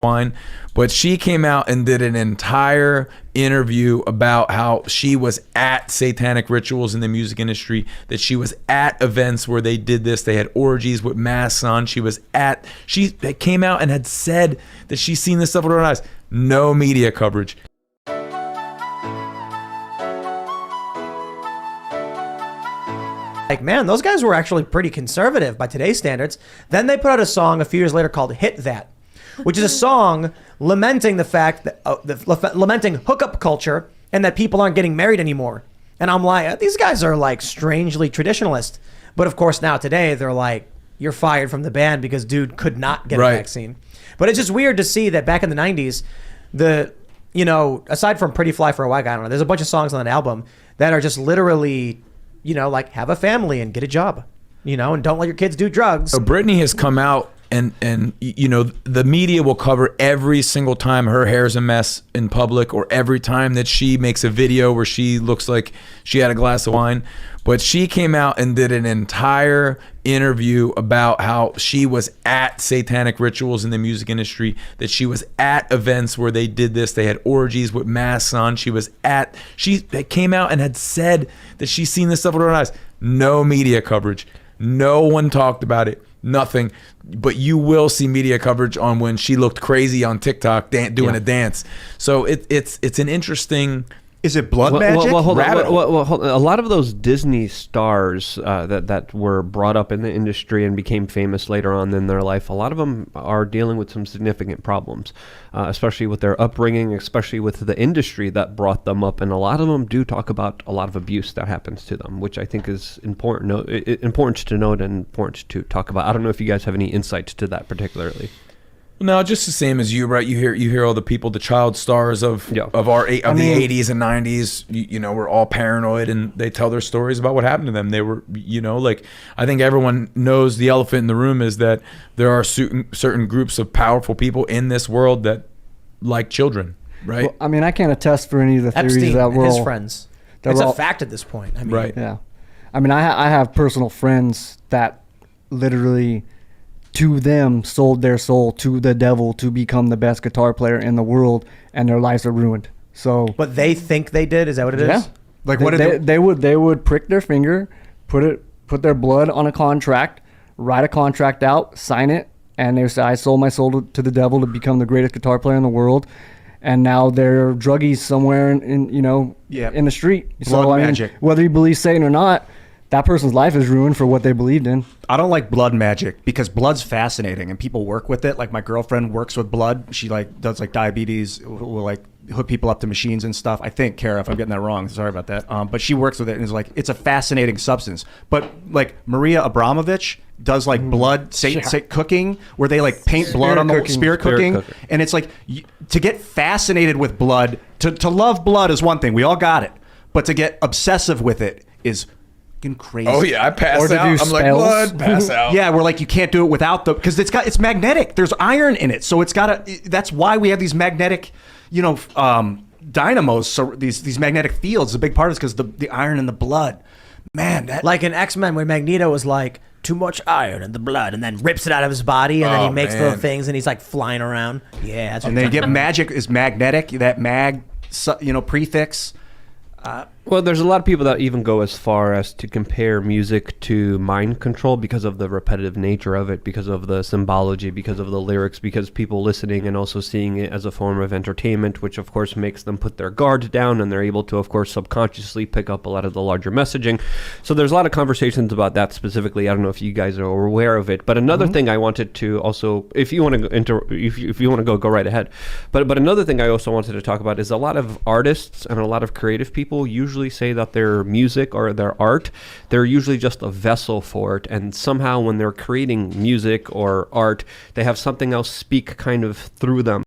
wine, but she came out and did an entire interview about how she was at satanic rituals in the music industry, that she was at events where they did this, they had orgies with masks on. She came out and had said that she's seen this stuff with her own eyes. No media coverage. Like, man, those guys were actually pretty conservative by today's standards. Then they put out a song a few years later called Hit That, which is a song lamenting the fact that lamenting hookup culture and that people aren't getting married anymore. And I'm like, these guys are like strangely traditionalist. But of course now today they're like, you're fired from the band because dude could not get a vaccine. But it's just weird to see that back in the 90s, aside from Pretty Fly for a White Guy, I don't know, there's a bunch of songs on that album that are just literally, like have a family and get a job, and don't let your kids do drugs. So Britney has come out and the media will cover every single time her hair's a mess in public, or every time that she makes a video where she looks like she had a glass of wine. But she came out and did an entire interview about how she was at satanic rituals in the music industry, that she was at events where they did this, they had orgies with masks on. She came out and had said that she's seen this stuff with her own eyes. No media coverage. No one talked about it. Nothing. But you will see media coverage on when she looked crazy on TikTok doing a dance. So it's an interesting. Is it blood magic? Hold on. A lot of those Disney stars that were brought up in the industry and became famous later on in their life, a lot of them are dealing with some significant problems, especially with their upbringing, especially with the industry that brought them up. And a lot of them do talk about a lot of abuse that happens to them, which I think is important to note and important to talk about. I don't know if you guys have any insights to that particularly. No, just the same as you, right? You hear all the people, the child stars of the 80s and 90s. Were all paranoid, and they tell their stories about what happened to them. They were, I think everyone knows the elephant in the room is that there are certain groups of powerful people in this world that like children, right? Well, I mean, I can't attest for any of the theories Epstein that were his friends. It's a fact at this point. I mean, right? Yeah, I mean, I have personal friends that literally, to them, sold their soul to the devil to become the best guitar player in the world, and their lives are ruined. So, but they think they did. Is that what it is? Yeah. Like they would prick their finger, put their blood on a contract, write a contract out, sign it, and they say, I sold my soul to the devil to become the greatest guitar player in the world. And now they're druggies somewhere in the street. Blood magic. Whether you believe Satan or not, that person's life is ruined for what they believed in. I don't like blood magic because blood's fascinating and people work with it. Like my girlfriend works with blood. She does diabetes, will hook people up to machines and stuff. I think, Kara, if I'm getting that wrong, sorry about that. But she works with it and is it's a fascinating substance. But Maria Abramovich does blood cooking, where they paint blood on the spirit cooking. And it's to get fascinated with blood, to love blood is one thing. We all got it. But to get obsessive with it is crazy. Oh yeah, I pass out. I'm spells. like, blood, pass out. Yeah, we're you can't do it without because it's magnetic. There's iron in it, so that's why we have these magnetic, dynamos. So these magnetic fields. A big part is because the iron in the blood. Man, that like in X-Men when Magneto was like, too much iron in the blood, and then rips it out of his body, and then he makes little things, and he's flying around. Yeah, that's what and then you get magic is magnetic. That prefix. Well, there's a lot of people that even go as far as to compare music to mind control because of the repetitive nature of it, because of the symbology, because of the lyrics, because people listening and also seeing it as a form of entertainment, which of course makes them put their guard down, and they're able to, of course, subconsciously pick up a lot of the larger messaging. So there's a lot of conversations about that specifically. I don't know if you guys are aware of it, but another thing I wanted to also, if you want to if you want to go right ahead. But another thing I also wanted to talk about is a lot of artists and a lot of creative people usually say that their music or their art, they're usually just a vessel for it, and somehow when they're creating music or art, they have something else speak kind of through them.